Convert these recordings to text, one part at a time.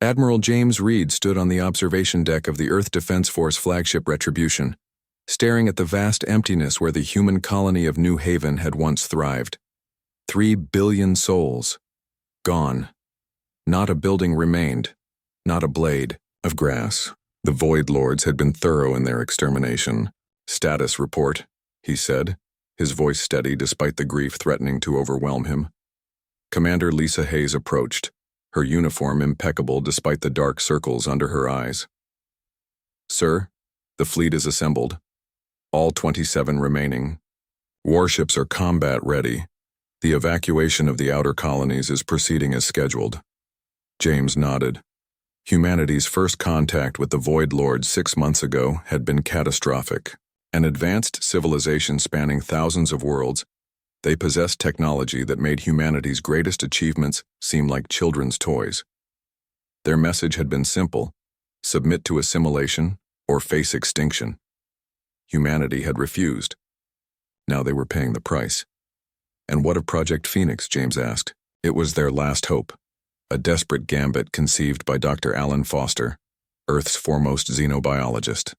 Admiral James Reed stood on the observation deck of the Earth Defense Force flagship Retribution, staring at the vast emptiness where the human colony of New Haven had once thrived. 3 billion souls. Gone. Not a building remained, not a blade of grass. The Void Lords had been thorough in their extermination. "Status report," he said, his voice steady despite the grief threatening to overwhelm him. Commander Lisa Hayes approached, her uniform impeccable despite the dark circles under her eyes. "Sir, the fleet is assembled. All 27 remaining. Warships are combat ready. The evacuation of the outer colonies is proceeding as scheduled." James nodded. Humanity's first contact with the Void Lords 6 months ago had been catastrophic. An advanced civilization spanning thousands of worlds, they possessed technology that made humanity's greatest achievements seem like children's toys. Their message had been simple: submit to assimilation or face extinction. Humanity had refused. Now they were paying the price. And what of Project Phoenix, James asked. It was their last hope. A desperate gambit conceived by Dr. Alan Foster, Earth's foremost xenobiologist.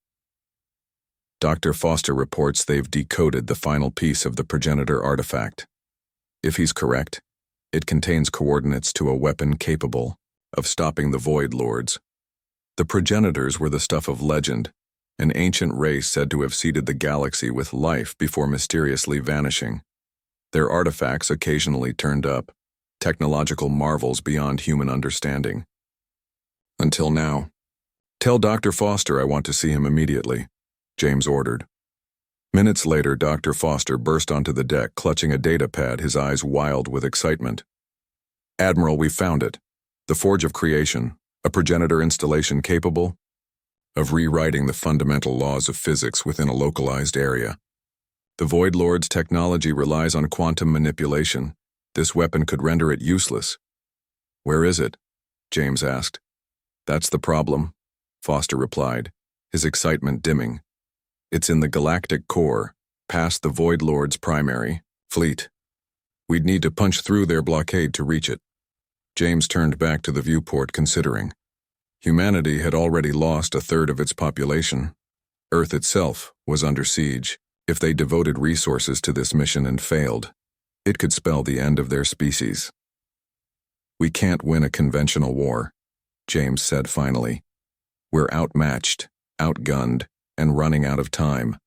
Dr. Foster reports they've decoded the final piece of the progenitor artifact. If he's correct, it contains coordinates to a weapon capable of stopping the Void Lords. The progenitors were the stuff of legend, an ancient race said to have seeded the galaxy with life before mysteriously vanishing. Their artifacts occasionally turned up, technological marvels beyond human understanding. Until now. "Tell Dr. Foster I want to see him immediately," James ordered. Minutes later, Dr. Foster burst onto the deck, clutching a data pad, his eyes wild with excitement. "Admiral, we found it. The Forge of Creation, a progenitor installation capable of rewriting the fundamental laws of physics within a localized area. The Void Lord's technology relies on quantum manipulation. This weapon could render it useless." "Where is it?" James asked. "That's the problem," Foster replied, his excitement dimming. "It's in the galactic core, past the Void Lord's primary fleet. We'd need to punch through their blockade to reach it." James turned back to the viewport, considering. Humanity had already lost a third of its population. Earth itself was under siege. If they devoted resources to this mission and failed, it could spell the end of their species. "We can't win a conventional war," James said finally. "We're outmatched, outgunned, and running out of time.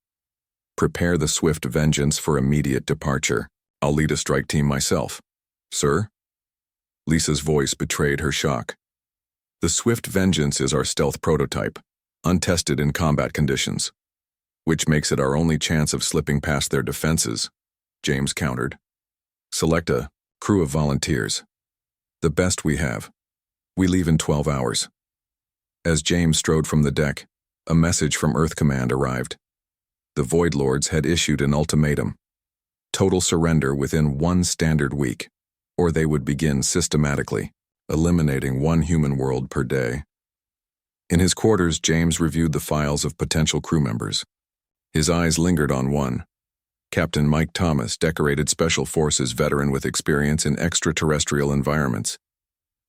Prepare the swift vengeance for immediate departure. I'll lead a strike team myself." "Sir?" Lisa's voice betrayed her shock. "The swift vengeance is our stealth prototype, untested in combat conditions, which makes it our only chance of slipping past their defenses," James countered. "Select a crew of volunteers. The best we have. We leave in 12 hours. As James strode from the deck, a message from Earth Command arrived. The Void Lords had issued an ultimatum: total surrender within 1 standard week, or they would begin systematically eliminating 1 human world per day. In his quarters, James reviewed the files of potential crew members. His eyes lingered on one: Captain Mike Thomas, decorated Special Forces veteran with experience in extraterrestrial environments.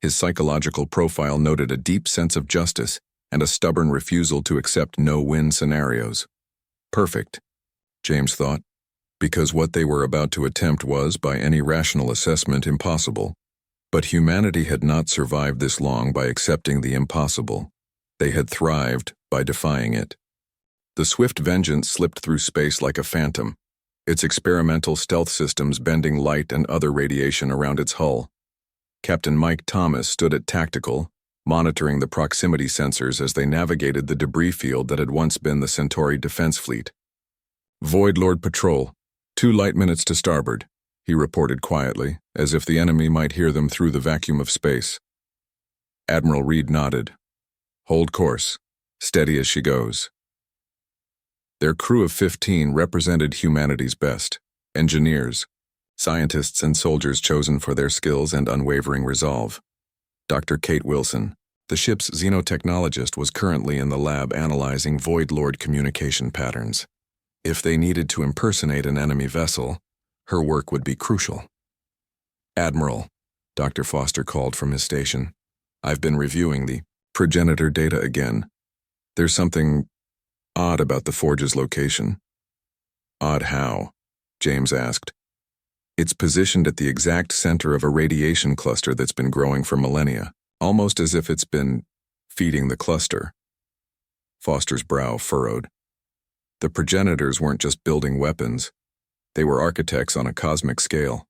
His psychological profile noted a deep sense of justice and a stubborn refusal to accept no-win scenarios. Perfect, James thought, because what they were about to attempt was, by any rational assessment, impossible. But humanity had not survived this long by accepting the impossible. They had thrived by defying it. The swift vengeance slipped through space like a phantom, its experimental stealth systems bending light and other radiation around its hull. Captain Mike Thomas stood at tactical, monitoring the proximity sensors as they navigated the debris field that had once been the Centauri Defense Fleet. "Void Lord Patrol, 2 light minutes to starboard," he reported quietly, as if the enemy might hear them through the vacuum of space. Admiral Reed nodded. "Hold course, steady as she goes." Their crew of 15 represented humanity's best: engineers, scientists and soldiers chosen for their skills and unwavering resolve. Dr. Kate Wilson, the ship's xenotechnologist, was currently in the lab analyzing Void Lord communication patterns. If they needed to impersonate an enemy vessel, her work would be crucial. "Admiral," Dr. Foster called from his station, I've been reviewing the progenitor data again. There's something odd about the forge's location. Odd how? James asked. It's positioned at the exact center of a radiation cluster that's been growing for millennia, almost as if it's been feeding the cluster. Foster's brow furrowed. The progenitors weren't just building weapons. They were architects on a cosmic scale.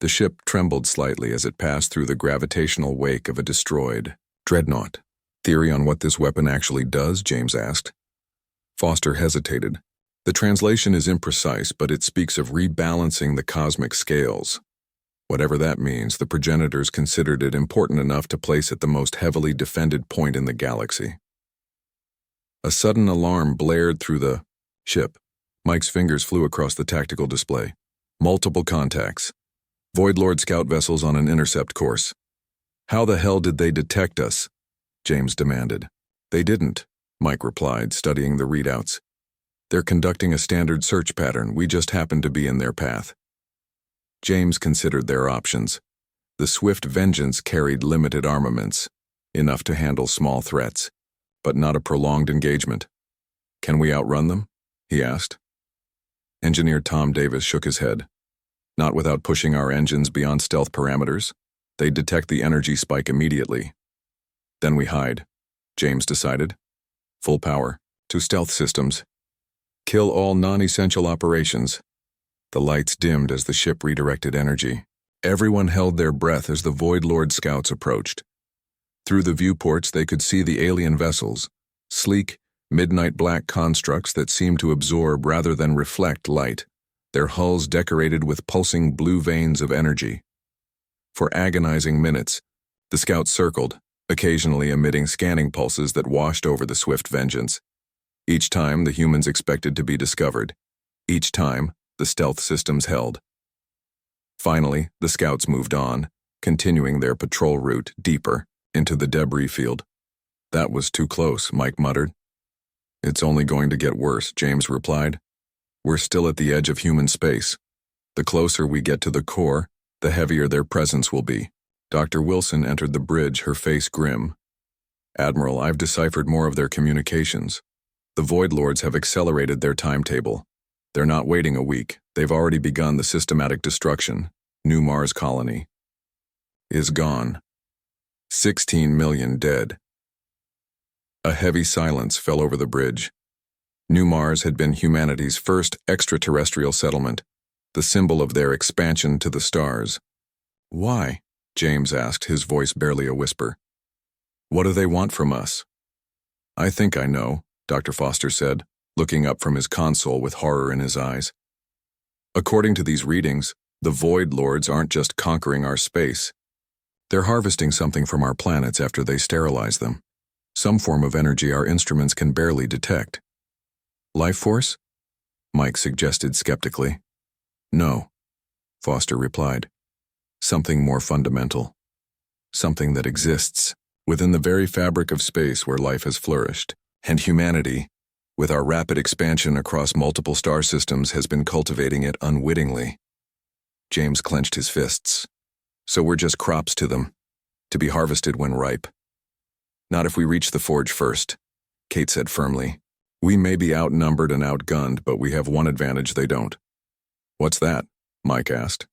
The ship trembled slightly as it passed through the gravitational wake of a destroyed dreadnought. Theory on what this weapon actually does? James asked. Foster hesitated. The translation is imprecise, but it speaks of rebalancing the cosmic scales. Whatever that means, the progenitors considered it important enough to place at the most heavily defended point in the galaxy. A sudden alarm blared through the ship. Mike's fingers flew across the tactical display. Multiple contacts. Void Lord scout vessels on an intercept course. How the hell did they detect us? James demanded. They didn't, Mike replied, studying the readouts. They're conducting a standard search pattern. We just happened to be in their path. James considered their options. The Swift Vengeance carried limited armaments, enough to handle small threats, but not a prolonged engagement. Can we outrun them? He asked. Engineer Tom Davis shook his head. Not without pushing our engines beyond stealth parameters. They'd detect the energy spike immediately. Then we hide, James decided. Full power, to stealth systems. Kill all non-essential operations. The lights dimmed as the ship redirected energy. Everyone held their breath as the Void Lord scouts approached. Through the viewports they could see the alien vessels, sleek, midnight black constructs that seemed to absorb rather than reflect light, their hulls decorated with pulsing blue veins of energy. For agonizing minutes, the scouts circled, occasionally emitting scanning pulses that washed over the Swift Vengeance. Each time, the humans expected to be discovered. Each time, the stealth systems held. Finally, the scouts moved on, continuing their patrol route deeper into the debris field. That was too close, Mike muttered. It's only going to get worse, James replied. We're still at the edge of human space. The closer we get to the core, the heavier their presence will be. Dr. Wilson entered the bridge, her face grim. Admiral, I've deciphered more of their communications. The Void Lords have accelerated their timetable. They're not waiting a week. They've already begun the systematic destruction. New Mars colony is gone. 16 million dead. A heavy silence fell over the bridge. New Mars had been humanity's first extraterrestrial settlement, the symbol of their expansion to the stars. Why? James asked, his voice barely a whisper. What do they want from us? I think I know, Dr. Foster said, looking up from his console with horror in his eyes. According to these readings, the Void Lords aren't just conquering our space. They're harvesting something from our planets after they sterilize them. Some form of energy our instruments can barely detect. Life force? Mike suggested skeptically. No, Foster replied. Something more fundamental. Something that exists within the very fabric of space where life has flourished. And humanity, with our rapid expansion across multiple star systems, has been cultivating it unwittingly. James clenched his fists. So we're just crops to them, to be harvested when ripe. Not if we reach the forge first, Kate said firmly. We may be outnumbered and outgunned, but we have one advantage they don't. What's that? Mike asked.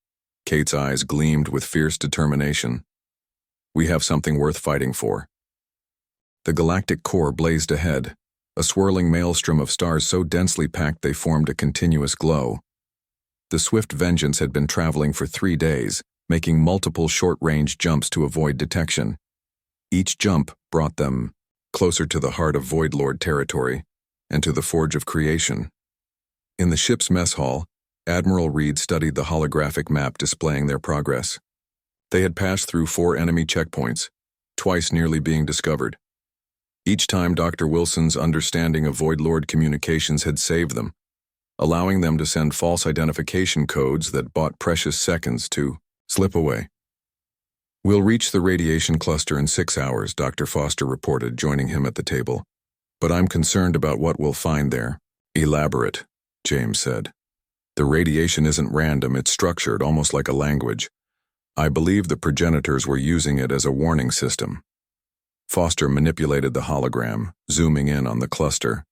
Kate's eyes gleamed with fierce determination. We have something worth fighting for. The galactic core blazed ahead, a swirling maelstrom of stars so densely packed they formed a continuous glow. The Swift Vengeance had been traveling for 3 days, making multiple short-range jumps to avoid detection. Each jump brought them closer to the heart of Void Lord territory and to the Forge of Creation. In the ship's mess hall, Admiral Reed studied the holographic map displaying their progress. They had passed through 4 enemy checkpoints, twice nearly being discovered. Each time Dr. Wilson's understanding of Void Lord communications had saved them, allowing them to send false identification codes that bought precious seconds to slip away. We'll reach the radiation cluster in 6 hours, Dr. Foster reported, joining him at the table. But I'm concerned about what we'll find there. Elaborate, James said. The radiation isn't random, it's structured, almost like a language. I believe the progenitors were using it as a warning system. Foster manipulated the hologram, zooming in on the cluster.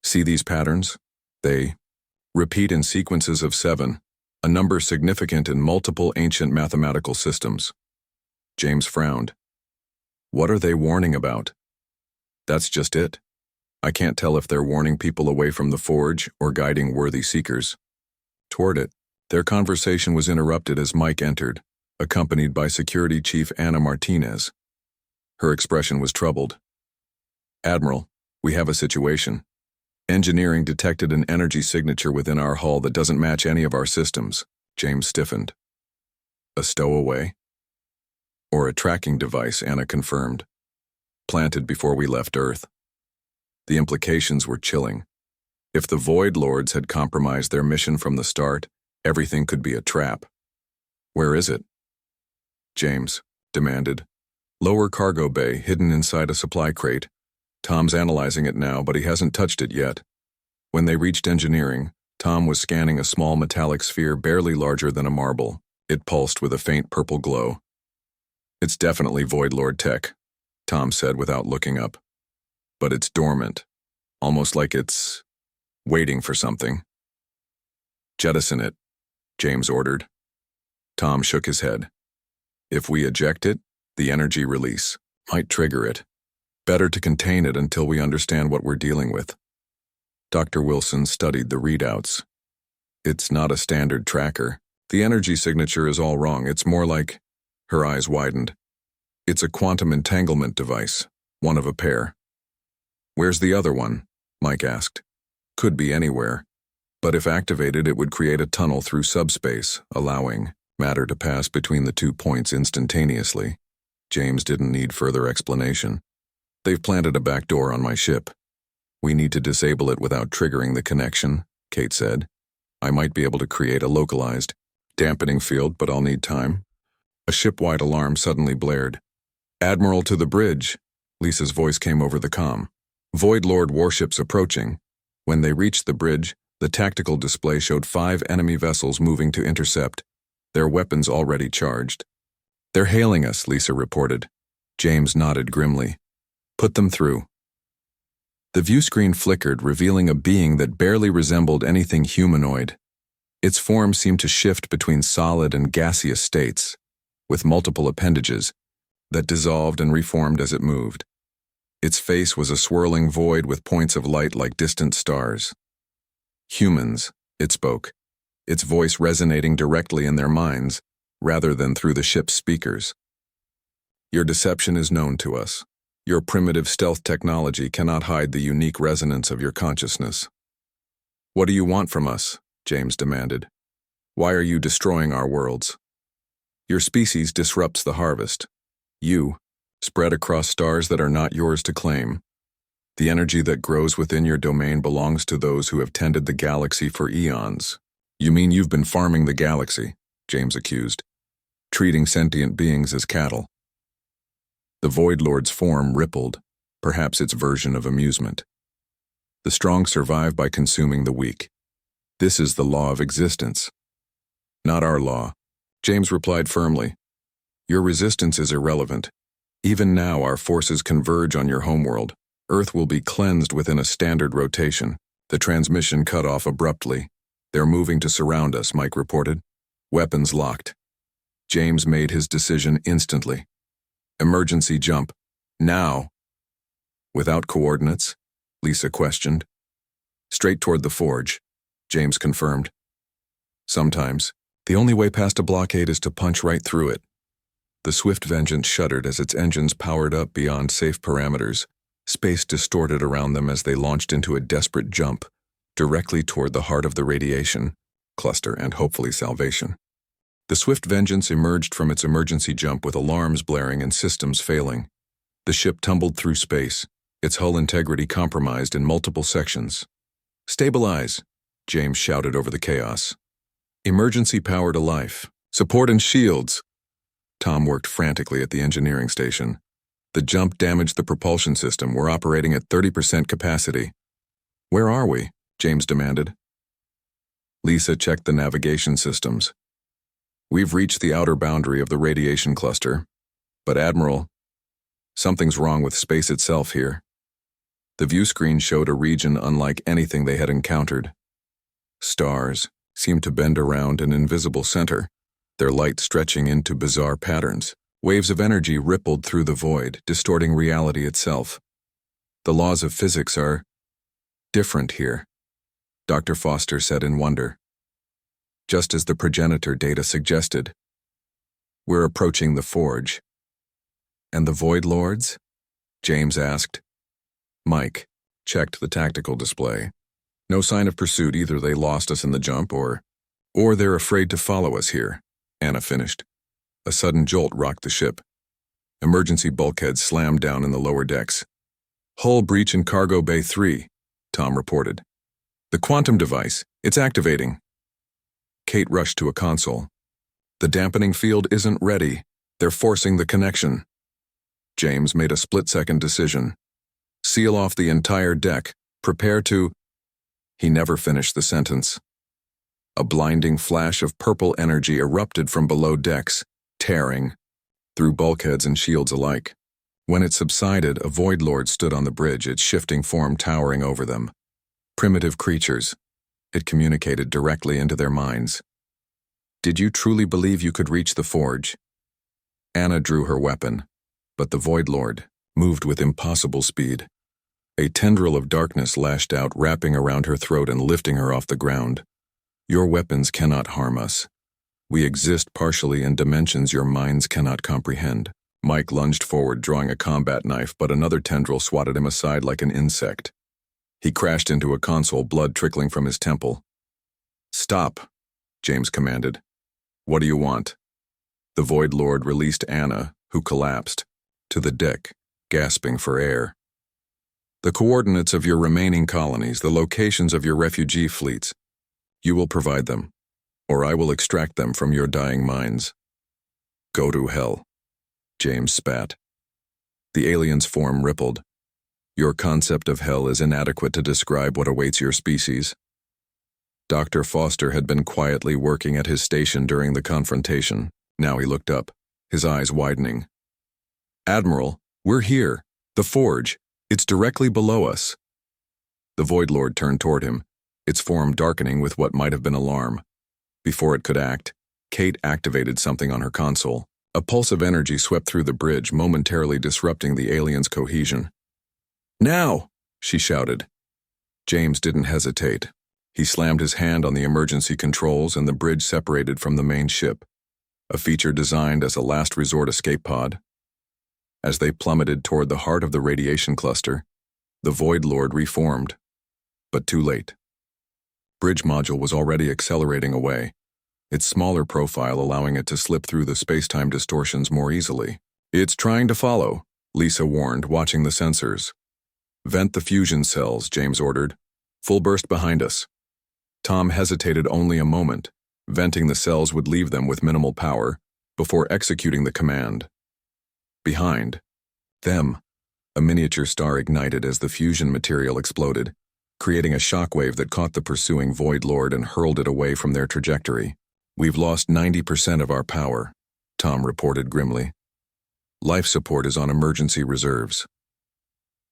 See these patterns? They repeat in sequences of 7, a number significant in multiple ancient mathematical systems. James frowned. What are they warning about? That's just it. I can't tell if they're warning people away from the forge or guiding worthy seekers toward it. Their conversation was interrupted as Mike entered, accompanied by Security Chief Anna Martinez. Her expression was troubled. Admiral, we have a situation. Engineering detected an energy signature within our hull that doesn't match any of our systems. James stiffened. A stowaway? Or a tracking device, Anna confirmed. Planted before we left Earth. The implications were chilling. If the Void Lords had compromised their mission from the start, everything could be a trap. Where is it? James demanded. Lower cargo bay, hidden inside a supply crate. Tom's analyzing it now, but he hasn't touched it yet. When they reached engineering, Tom was scanning a small metallic sphere barely larger than a marble. It pulsed with a faint purple glow. It's definitely Void Lord tech, Tom said without looking up. But it's dormant, almost like it's waiting for something. Jettison it, James ordered. Tom shook his head. If we eject it, the energy release might trigger it. Better to contain it until we understand what we're dealing with. Dr. Wilson studied the readouts. It's not a standard tracker. The energy signature is all wrong. It's more like... Her eyes widened. It's a quantum entanglement device, one of a pair. Where's the other one? Mike asked. Could be anywhere. But if activated, it would create a tunnel through subspace, allowing matter to pass between the 2 points instantaneously. James didn't need further explanation. They've planted a back door on my ship. We need to disable it without triggering the connection, Kate said. I might be able to create a localized dampening field, but I'll need time. A ship-wide alarm suddenly blared. Admiral to the bridge, Lisa's voice came over the comm. Void Lord warships approaching. When they reached the bridge, the tactical display showed 5 enemy vessels moving to intercept, their weapons already charged. They're hailing us, Lisa reported. James nodded grimly. Put them through. The view screen flickered, revealing a being that barely resembled anything humanoid. Its form seemed to shift between solid and gaseous states, with multiple appendages that dissolved and reformed as it moved. Its face was a swirling void with points of light like distant stars. Humans, it spoke, its voice resonating directly in their minds, rather than through the ship's speakers. Your deception is known to us. Your primitive stealth technology cannot hide the unique resonance of your consciousness. What do you want from us? James demanded. Why are you destroying our worlds? Your species disrupts the harvest. You, spread across stars that are not yours to claim. The energy that grows within your domain belongs to those who have tended the galaxy for eons. You mean you've been farming the galaxy, James accused, treating sentient beings as cattle. The Void Lord's form rippled, perhaps its version of amusement. The strong survive by consuming the weak. This is the law of existence. Not our law, James replied firmly. Your resistance is irrelevant. Even now our forces converge on your homeworld. Earth will be cleansed within a standard rotation. The transmission cut off abruptly. They're moving to surround us, Mike reported. Weapons locked. James made his decision instantly. Emergency jump. Now. Without coordinates? Lisa questioned. Straight toward the forge, James confirmed. Sometimes, the only way past a blockade is to punch right through it. The Swift Vengeance shuddered as its engines powered up beyond safe parameters. Space distorted around them as they launched into a desperate jump, directly toward the heart of the radiation cluster and hopefully salvation. The Swift Vengeance emerged from its emergency jump with alarms blaring and systems failing. The ship tumbled through space, its hull integrity compromised in multiple sections. Stabilize, James shouted over the chaos. Emergency power to life. Support and shields. Tom worked frantically at the engineering station. The jump damaged the propulsion system. We're operating at 30% capacity. Where are we? James demanded. Lisa checked the navigation systems. We've reached the outer boundary of the radiation cluster. But Admiral, something's wrong with space itself here. The view screen showed a region unlike anything they had encountered. Stars seemed to bend around an invisible center, their light stretching into bizarre patterns. Waves of energy rippled through the void, distorting reality itself. The laws of physics are different here, Dr. Foster said in wonder. Just as the progenitor data suggested. We're approaching the forge. And the Void Lords? James asked. Mike checked the tactical display. No sign of pursuit. Either they lost us in the jump or they're afraid to follow us here, Anna finished. A sudden jolt rocked the ship. Emergency bulkheads slammed down in the lower decks. Hull breach in Cargo Bay 3, Tom reported. The quantum device, it's activating. Kate rushed to a console. The dampening field isn't ready. They're forcing the connection. James made a split-second decision. Seal off the entire deck. Prepare to... He never finished the sentence. A blinding flash of purple energy erupted from below decks, tearing through bulkheads and shields alike. When it subsided, a Void Lord stood on the bridge, its shifting form towering over them. Primitive creatures. It communicated directly into their minds. Did you truly believe you could reach the forge? Anna drew her weapon, but the Void Lord moved with impossible speed. A tendril of darkness lashed out, wrapping around her throat and lifting her off the ground. Your weapons cannot harm us. We exist partially in dimensions your minds cannot comprehend. Mike lunged forward, drawing a combat knife, but another tendril swatted him aside like an insect. He crashed into a console, blood trickling from his temple. Stop, James commanded. What do you want? The Void Lord released Anna, who collapsed, to the deck, gasping for air. The coordinates of your remaining colonies, the locations of your refugee fleets. You will provide them, or I will extract them from your dying minds. Go to hell, James spat. The alien's form rippled. Your concept of hell is inadequate to describe what awaits your species. Dr. Foster had been quietly working at his station during the confrontation. Now he looked up, his eyes widening. Admiral, we're here. The forge. It's directly below us. The Void Lord turned toward him, its form darkening with what might have been alarm. Before it could act, Kate activated something on her console. A pulse of energy swept through the bridge, momentarily disrupting the alien's cohesion. Now! She shouted. James didn't hesitate. He slammed his hand on the emergency controls and the bridge separated from the main ship, a feature designed as a last resort escape pod. As they plummeted toward the heart of the radiation cluster, the Void Lord reformed. But too late. Bridge module was already accelerating away, its smaller profile allowing it to slip through the space-time distortions more easily. It's trying to follow, Lisa warned, watching the sensors. Vent the fusion cells, James ordered. Full burst behind us. Tom hesitated only a moment. Venting the cells would leave them with minimal power before executing the command. Behind them, a miniature star ignited as the fusion material exploded, creating a shockwave that caught the pursuing Void Lord and hurled it away from their trajectory. We've lost 90% of our power, Tom reported grimly. Life support is on emergency reserves.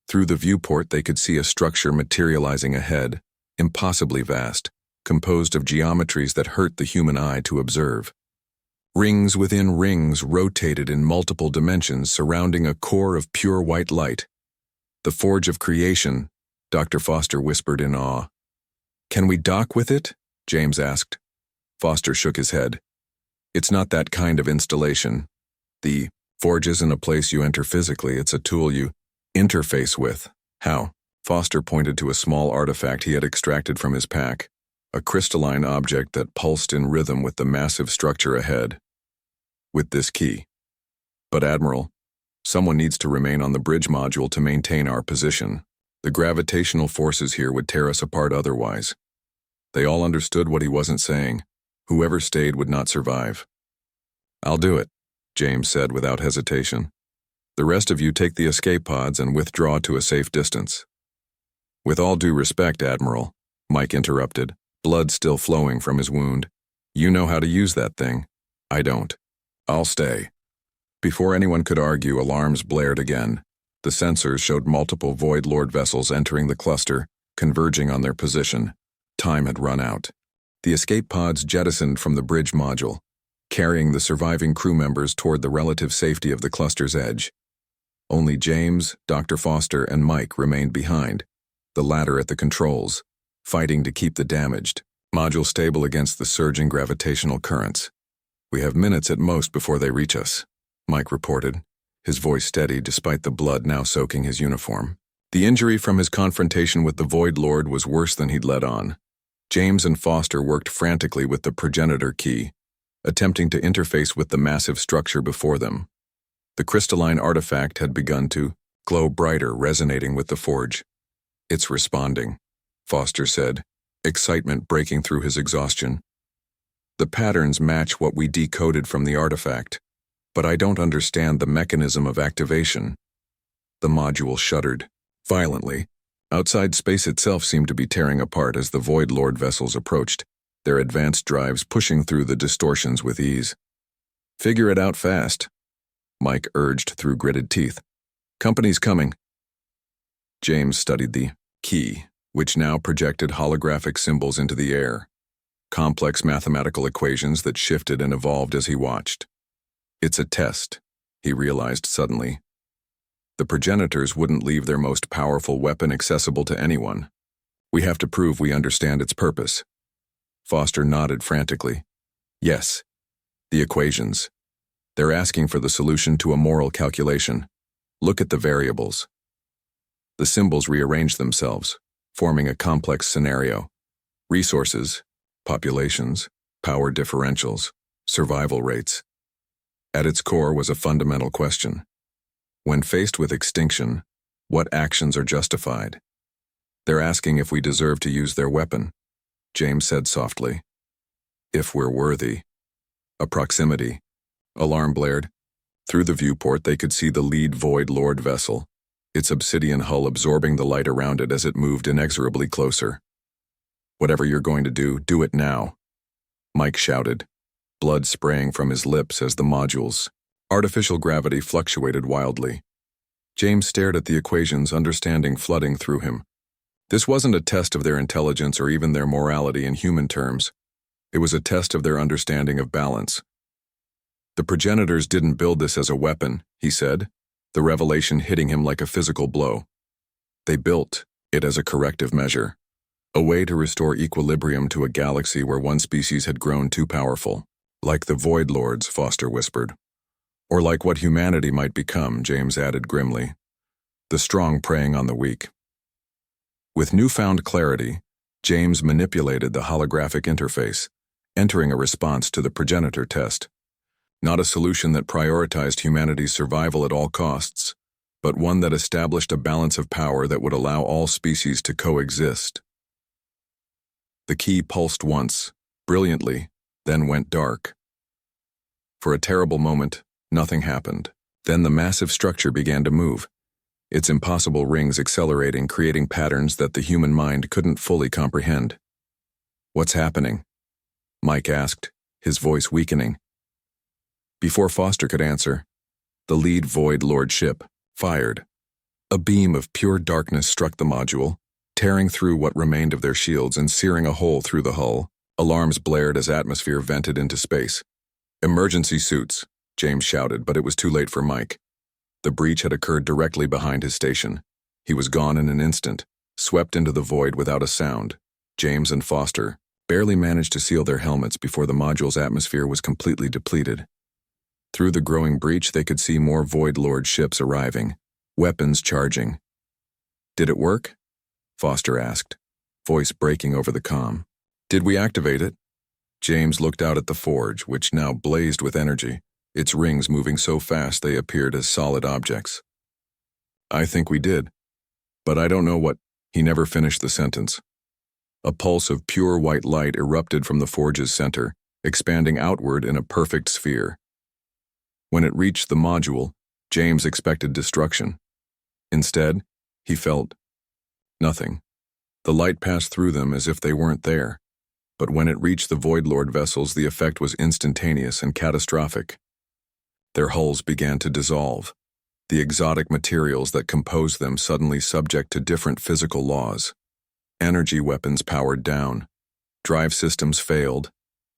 Through the viewport, they could see a structure materializing ahead, impossibly vast, composed of geometries that hurt the human eye to observe. Rings within rings rotated in multiple dimensions surrounding a core of pure white light. The forge of creation, Dr. Foster whispered in awe. Can we dock with it? James asked. Foster shook his head. It's not that kind of installation. The forge isn't a place you enter physically, it's a tool you interface with. How? Foster pointed to a small artifact he had extracted from his pack, a crystalline object that pulsed in rhythm with the massive structure ahead. With this key. But Admiral, someone needs to remain on the bridge module to maintain our position. The gravitational forces here would tear us apart otherwise. They all understood what he wasn't saying. Whoever stayed would not survive. I'll do it, James said without hesitation. The rest of you take the escape pods and withdraw to a safe distance. With all due respect, Admiral, Mike interrupted, blood still flowing from his wound. You know how to use that thing. I don't. I'll stay. Before anyone could argue, alarms blared again. The sensors showed multiple Void Lord vessels entering the cluster, converging on their position. Time had run out. The escape pods jettisoned from the bridge module, carrying the surviving crew members toward the relative safety of the cluster's edge. Only James, Dr. Foster, and Mike remained behind, the latter at the controls, fighting to keep the damaged module stable against the surging gravitational currents. "We have minutes at most before they reach us," Mike reported, his voice steady despite the blood now soaking his uniform. The injury from his confrontation with the Void Lord was worse than he'd let on. James and Foster worked frantically with the progenitor key, attempting to interface with the massive structure before them. The crystalline artifact had begun to glow brighter, resonating with the forge. "It's responding," Foster said, excitement breaking through his exhaustion. "The patterns match what we decoded from the artifact, but I don't understand the mechanism of activation." The module shuddered violently. Outside space itself seemed to be tearing apart as the Void Lord vessels approached, their advanced drives pushing through the distortions with ease. "Figure it out fast," Mike urged through gritted teeth. "Company's coming." James studied the key, which now projected holographic symbols into the air, complex mathematical equations that shifted and evolved as he watched. "It's a test," he realized suddenly. The progenitors wouldn't leave their most powerful weapon accessible to anyone. "We have to prove we understand its purpose." Foster nodded frantically. "Yes, the equations. They're asking for the solution to a moral calculation. Look at the variables." The symbols rearranged themselves, forming a complex scenario. Resources, populations, power differentials, survival rates. At its core was a fundamental question. When faced with extinction, what actions are justified? "They're asking if we deserve to use their weapon," James said softly. "If we're worthy." A proximity. Alarm blared. Through the viewport they could see the lead Void Lord vessel, its obsidian hull absorbing the light around it as it moved inexorably closer. "Whatever you're going to do, do it now," Mike shouted, blood spraying from his lips as the modules' artificial gravity fluctuated wildly. James stared at the equations, understanding flooding through him. This wasn't a test of their intelligence or even their morality in human terms. It was a test of their understanding of balance. "The progenitors didn't build this as a weapon," he said, the revelation hitting him like a physical blow. "They built it as a corrective measure, a way to restore equilibrium to a galaxy where one species had grown too powerful." "Like the Void Lords," Foster whispered. "Or like what humanity might become," James added grimly. "The strong preying on the weak." With newfound clarity, James manipulated the holographic interface, entering a response to the progenitor test. Not a solution that prioritized humanity's survival at all costs, but one that established a balance of power that would allow all species to coexist. The key pulsed once, brilliantly, then went dark. For a terrible moment, nothing happened. Then the massive structure began to move, its impossible rings accelerating, creating patterns that the human mind couldn't fully comprehend. "What's happening?" Mike asked, his voice weakening. Before Foster could answer, the lead Void Lord ship fired. A beam of pure darkness struck the module, tearing through what remained of their shields and searing a hole through the hull. Alarms blared as atmosphere vented into space. "Emergency suits," James shouted, but it was too late for Mike. The breach had occurred directly behind his station. He was gone in an instant, swept into the void without a sound. James and Foster barely managed to seal their helmets before the module's atmosphere was completely depleted. Through the growing breach they could see more Void Lord ships arriving, weapons charging. "Did it work?" Foster asked, voice breaking over the comm. "Did we activate it?" James looked out at the forge, which now blazed with energy, its rings moving so fast they appeared as solid objects. "I think we did, but I don't know what—" He never finished the sentence. A pulse of pure white light erupted from the forge's center, expanding outward in a perfect sphere. When it reached the module, James expected destruction. Instead, he felt nothing. The light passed through them as if they weren't there. But when it reached the Void Lord vessels, the effect was instantaneous and catastrophic. Their hulls began to dissolve, the exotic materials that composed them suddenly subject to different physical laws. Energy weapons powered down, drive systems failed,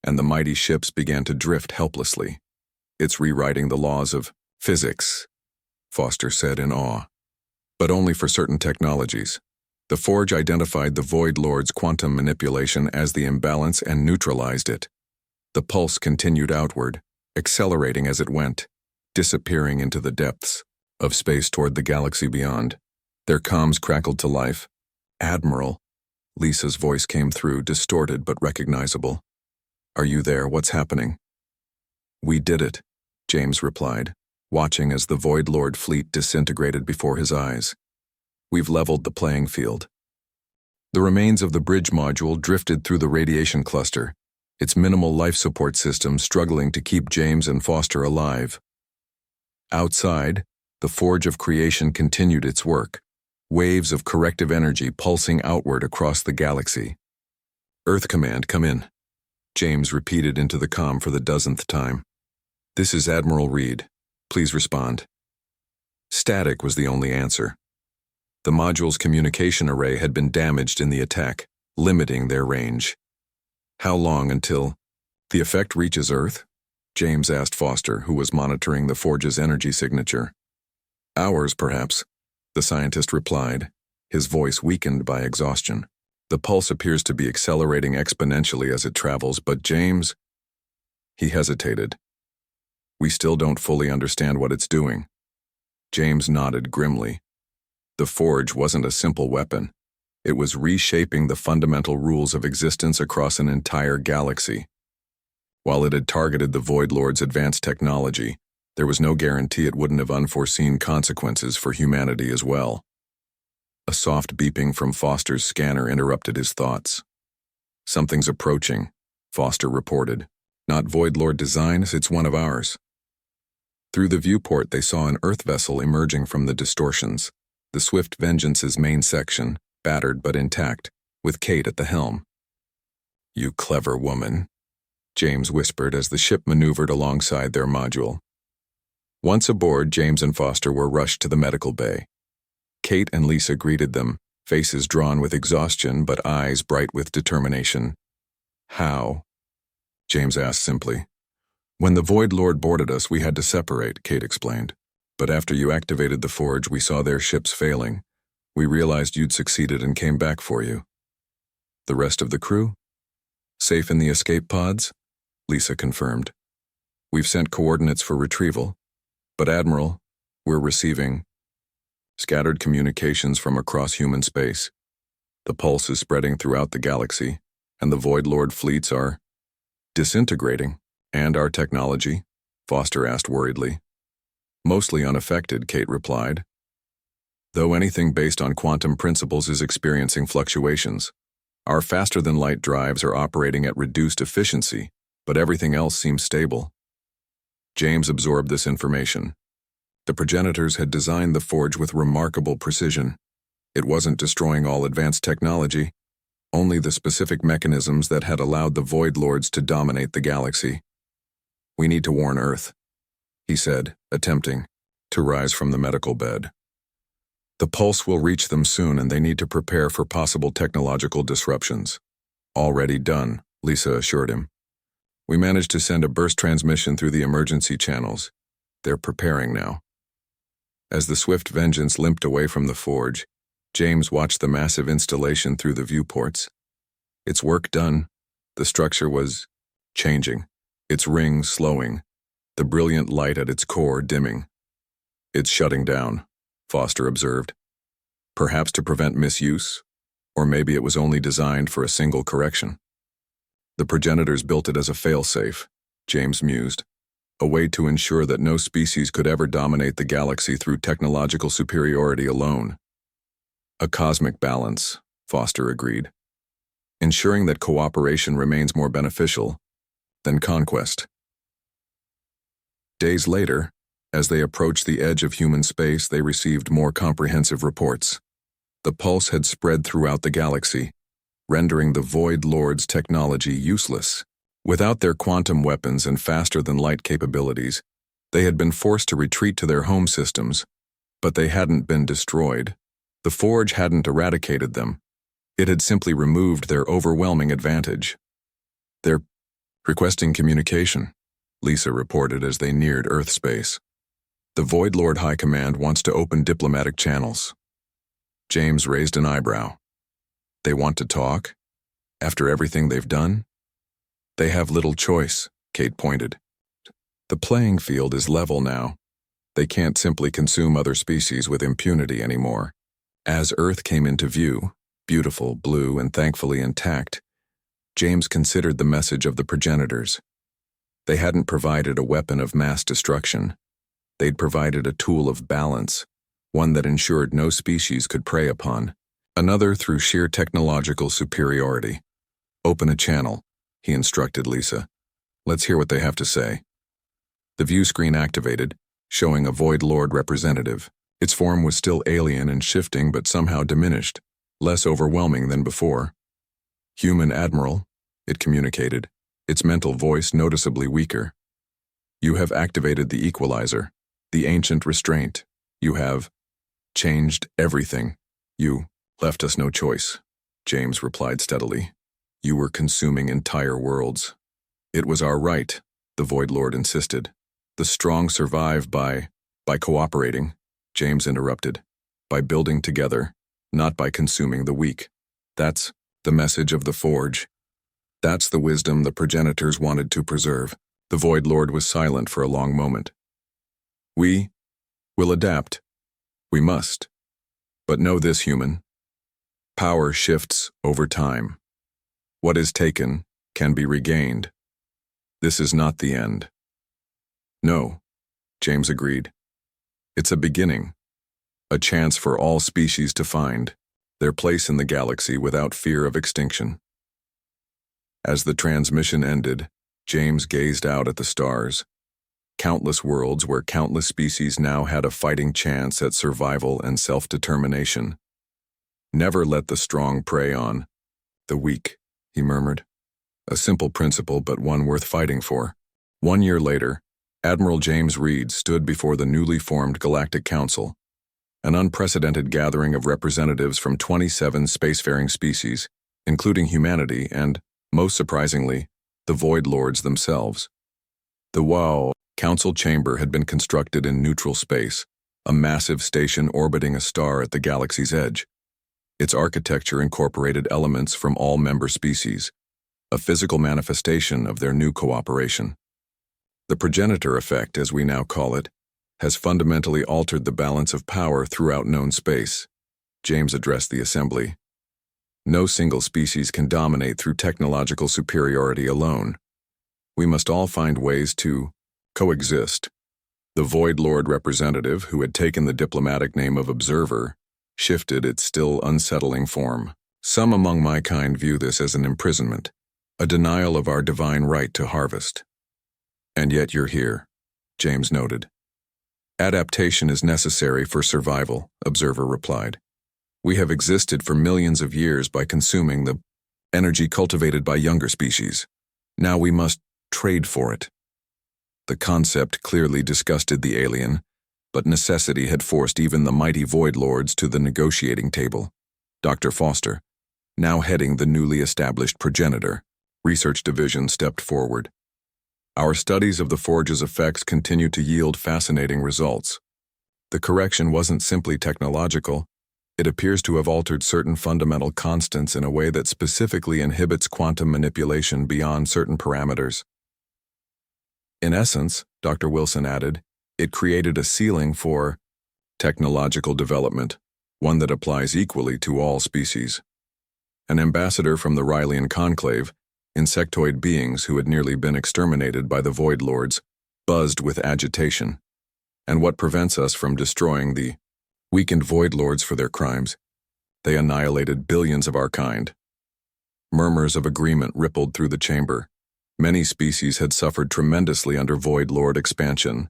and the mighty ships began to drift helplessly. "It's rewriting the laws of physics," Foster said in awe. "But only for certain technologies." The Forge identified the Void Lord's quantum manipulation as the imbalance and neutralized it. The pulse continued outward, accelerating as it went, disappearing into the depths of space toward the galaxy beyond. Their comms crackled to life. "Admiral," Lisa's voice came through, distorted but recognizable. "Are you there? What's happening?" "We did it," James replied, watching as the Void Lord fleet disintegrated before his eyes. "We've leveled the playing field." The remains of the bridge module drifted through the radiation cluster, its minimal life support system struggling to keep James and Foster alive. Outside, the Forge of Creation continued its work, waves of corrective energy pulsing outward across the galaxy. "Earth Command, come in," James repeated into the comm for the 10th time. "This is Admiral Reed. Please respond." Static was the only answer. The module's communication array had been damaged in the attack, limiting their range. "How long until the effect reaches Earth?" James asked Foster, who was monitoring the Forge's energy signature. "Hours, perhaps," the scientist replied, his voice weakened by exhaustion. "The pulse appears to be accelerating exponentially as it travels, but James—" He hesitated. "We still don't fully understand what it's doing." James nodded grimly. The Forge wasn't a simple weapon. It was reshaping the fundamental rules of existence across an entire galaxy. While it had targeted the Void Lord's advanced technology, there was no guarantee it wouldn't have unforeseen consequences for humanity as well. A soft beeping from Foster's scanner interrupted his thoughts. "Something's approaching," Foster reported. "Not Void Lord designs, it's one of ours." Through the viewport they saw an Earth vessel emerging from the distortions, the Swift Vengeance's main section, battered but intact, with Kate at the helm. "You clever woman," James whispered as the ship maneuvered alongside their module. Once aboard, James and Foster were rushed to the medical bay. Kate and Lisa greeted them, faces drawn with exhaustion but eyes bright with determination. "How?" James asked simply. "When the Void Lord boarded us, we had to separate," Kate explained. "But after you activated the Forge, we saw their ships failing. We realized you'd succeeded and came back for you." "The rest of the crew? Safe in the escape pods?" Lisa confirmed. "We've sent coordinates for retrieval. But Admiral, we're receiving scattered communications from across human space. The pulse is spreading throughout the galaxy, and the Void Lord fleets are disintegrating. And our technology?" Foster asked worriedly. "Mostly unaffected," Kate replied. "Though anything based on quantum principles is experiencing fluctuations. Our faster-than-light drives are operating at reduced efficiency, but everything else seems stable." James absorbed this information. The progenitors had designed the Forge with remarkable precision. It wasn't destroying all advanced technology, only the specific mechanisms that had allowed the Void Lords to dominate the galaxy. "We need to warn Earth," he said, attempting to rise from the medical bed. "The pulse will reach them soon and they need to prepare for possible technological disruptions." "Already done," Lisa assured him. "We managed to send a burst transmission through the emergency channels. They're preparing now." As the Swift Vengeance limped away from the Forge, James watched the massive installation through the viewports. Its work done, the structure was changing, its rings slowing, the brilliant light at its core dimming. "It's shutting down," Foster observed. "Perhaps to prevent misuse, or maybe it was only designed for a single correction." "The progenitors built it as a failsafe," James mused, "a way to ensure that no species could ever dominate the galaxy through technological superiority alone." "A cosmic balance," Foster agreed, "ensuring that cooperation remains more beneficial than conquest." Days later, as they approached the edge of human space, they received more comprehensive reports. The pulse had spread throughout the galaxy, rendering the Void Lord's technology useless. Without their quantum weapons and faster-than-light capabilities, they had been forced to retreat to their home systems, but they hadn't been destroyed. The Forge hadn't eradicated them. It had simply removed their overwhelming advantage. "They're requesting communication," Lisa reported as they neared Earth space. "The Void Lord High Command wants to open diplomatic channels." James raised an eyebrow. "They want to talk? After everything they've done?" "They have little choice," Kate pointed. "The playing field is level now. They can't simply consume other species with impunity anymore." As Earth came into view, beautiful, blue, and thankfully intact, James considered the message of the progenitors. They hadn't provided a weapon of mass destruction. They'd provided a tool of balance, one that ensured no species could prey upon another through sheer technological superiority. "Open a channel," he instructed Lisa. "Let's hear what they have to say." The view screen activated, showing a Void Lord representative. Its form was still alien and shifting, but somehow diminished, less overwhelming than before. "Human Admiral," it communicated, its mental voice noticeably weaker. "You have activated the equalizer, the ancient restraint. You have changed everything. You left us no choice," James replied steadily. "You were consuming entire worlds." "It was our right," the Void Lord insisted. "The strong survive by cooperating," James interrupted. "By building together, not by consuming the weak. That's the message of the Forge. That's the wisdom the progenitors wanted to preserve." The Void Lord was silent for a long moment. "We will adapt. We must. But know this, human. Power shifts over time. What is taken can be regained. This is not the end." "No," James agreed. "It's a beginning. A chance for all species to find their place in the galaxy without fear of extinction." As the transmission ended, James gazed out at the stars. Countless worlds where countless species now had a fighting chance at survival and self-determination. "Never let the strong prey on the weak," he murmured. "A simple principle, but one worth fighting for." 1 year later, Admiral James Reed stood before the newly formed Galactic Council, an unprecedented gathering of representatives from 27 spacefaring species, including humanity and, most surprisingly, the Void Lords themselves. The WoW Council chamber had been constructed in neutral space, a massive station orbiting a star at the galaxy's edge. Its architecture incorporated elements from all member species, a physical manifestation of their new cooperation. The progenitor effect, as we now call it, has fundamentally altered the balance of power throughout known space, James addressed the assembly. No single species can dominate through technological superiority alone. We must all find ways to coexist. The Void Lord representative, who had taken the diplomatic name of Observer, shifted its still unsettling form. "Some among my kind view this as an imprisonment, a denial of our divine right to harvest." "And yet you're here," James noted. "Adaptation is necessary for survival," Observer replied. "We have existed for millions of years by consuming the energy cultivated by younger species. Now we must trade for it." The concept clearly disgusted the alien, but necessity had forced even the mighty Void Lords to the negotiating table. Dr. Foster, now heading the newly established progenitor research division, stepped forward. "Our studies of the Forge's effects continue to yield fascinating results. The correction wasn't simply technological. It appears to have altered certain fundamental constants in a way that specifically inhibits quantum manipulation beyond certain parameters. In essence," Dr. Wilson added, "it created a ceiling for technological development, one that applies equally to all species." An ambassador from the Rylian Conclave, insectoid beings who had nearly been exterminated by the Void Lords, buzzed with agitation. "And what prevents us from destroying the weakened Void Lords for their crimes? They annihilated billions of our kind." Murmurs of agreement rippled through the chamber. Many species had suffered tremendously under Void Lord expansion.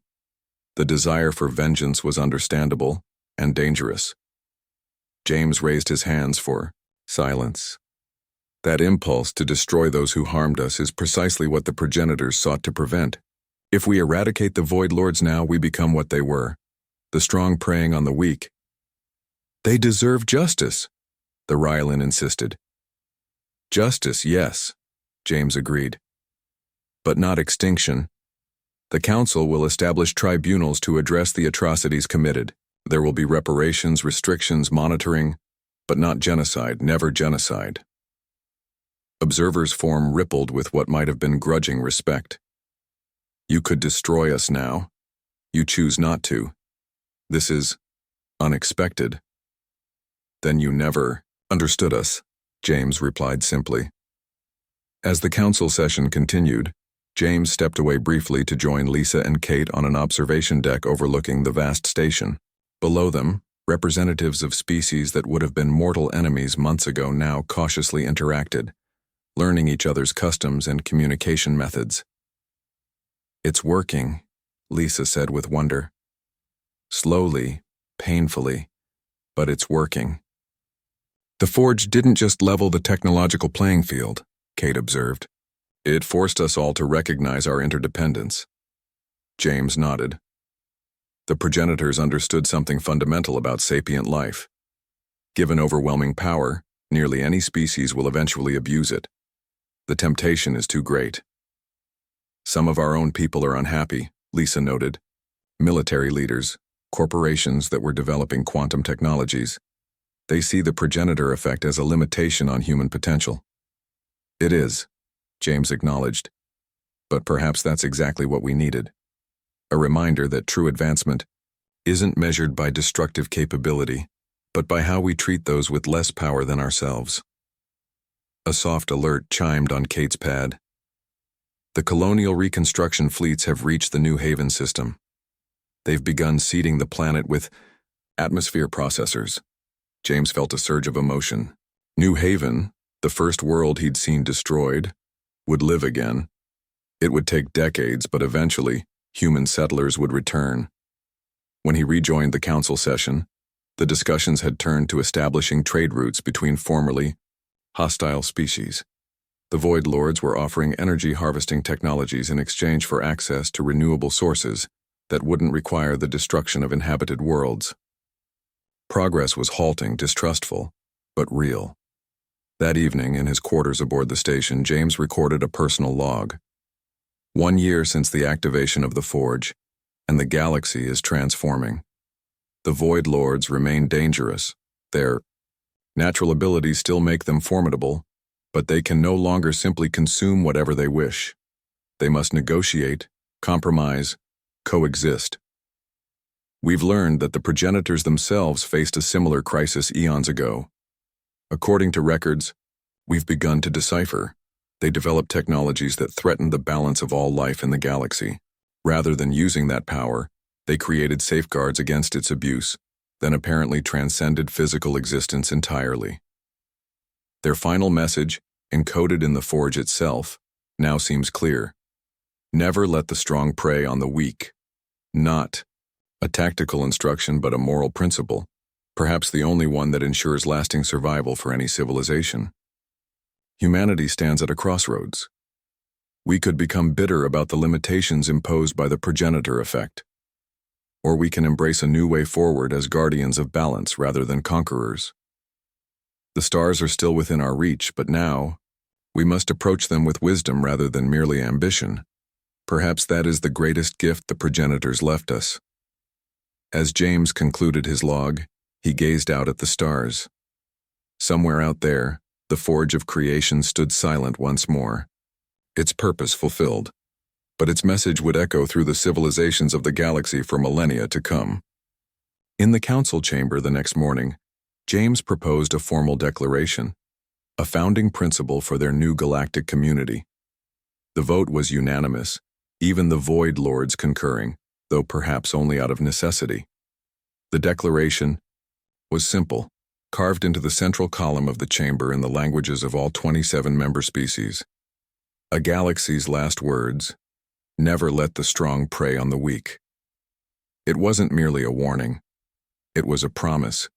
The desire for vengeance was understandable and dangerous. James raised his hands for silence. That impulse to destroy those who harmed us is precisely what the progenitors sought to prevent. If we eradicate the Void Lords now, we become what they were, the strong preying on the weak. They deserve justice, the Rylan insisted. Justice, yes, James agreed. But not extinction. The Council will establish tribunals to address the atrocities committed. There will be reparations, restrictions, monitoring, but not genocide, never genocide. Observers' form rippled with what might have been grudging respect. You could destroy us now. You choose not to. This is unexpected. Then you never understood us, James replied simply. As the council session continued, James stepped away briefly to join Lisa and Kate on an observation deck overlooking the vast station. Below them, representatives of species that would have been mortal enemies months ago now cautiously interacted, learning each other's customs and communication methods. It's working, Lisa said with wonder. Slowly, painfully, but it's working. The Forge didn't just level the technological playing field, Kate observed. It forced us all to recognize our interdependence. James nodded. The progenitors understood something fundamental about sapient life. Given overwhelming power, nearly any species will eventually abuse it. The temptation is too great. Some of our own people are unhappy, Lisa noted. Military leaders, corporations that were developing quantum technologies. They see the progenitor effect as a limitation on human potential. It is, James acknowledged. But perhaps that's exactly what we needed. A reminder that true advancement isn't measured by destructive capability, but by how we treat those with less power than ourselves. A soft alert chimed on Kate's pad. The colonial reconstruction fleets have reached the New Haven system. They've begun seeding the planet with atmosphere processors. James felt a surge of emotion. New Haven, the first world he'd seen destroyed, would live again. It would take decades, but eventually, human settlers would return. When he rejoined the council session, the discussions had turned to establishing trade routes between formerly hostile species. The Void Lords were offering energy harvesting technologies in exchange for access to renewable sources that wouldn't require the destruction of inhabited worlds. Progress was halting, distrustful, but real. That evening, in his quarters aboard the station, James recorded a personal log. 1 year since the activation of the Forge, and the galaxy is transforming. The Void Lords remain dangerous. Their natural abilities still make them formidable, but they can no longer simply consume whatever they wish. They must negotiate, compromise, coexist. We've learned that the progenitors themselves faced a similar crisis eons ago. According to records, we've begun to decipher. They developed technologies that threatened the balance of all life in the galaxy. Rather than using that power, they created safeguards against its abuse, then apparently transcended physical existence entirely. Their final message, encoded in the Forge itself, now seems clear. Never let the strong prey on the weak. Not a tactical instruction, but a moral principle, perhaps the only one that ensures lasting survival for any civilization. Humanity stands at a crossroads. We could become bitter about the limitations imposed by the progenitor effect. Or we can embrace a new way forward as guardians of balance rather than conquerors. The stars are still within our reach, but now, we must approach them with wisdom rather than merely ambition. Perhaps that is the greatest gift the progenitors left us. As James concluded his log, he gazed out at the stars. Somewhere out there, the Forge of creation stood silent once more, its purpose fulfilled. But its message would echo through the civilizations of the galaxy for millennia to come. In the council chamber the next morning, James proposed a formal declaration, a founding principle for their new galactic community. The vote was unanimous, even the Void Lords concurring, though perhaps only out of necessity. The declaration was simple, carved into the central column of the chamber in the languages of all 27 member species. A galaxy's last words: never let the strong prey on the weak. It wasn't merely a warning. It was a promise,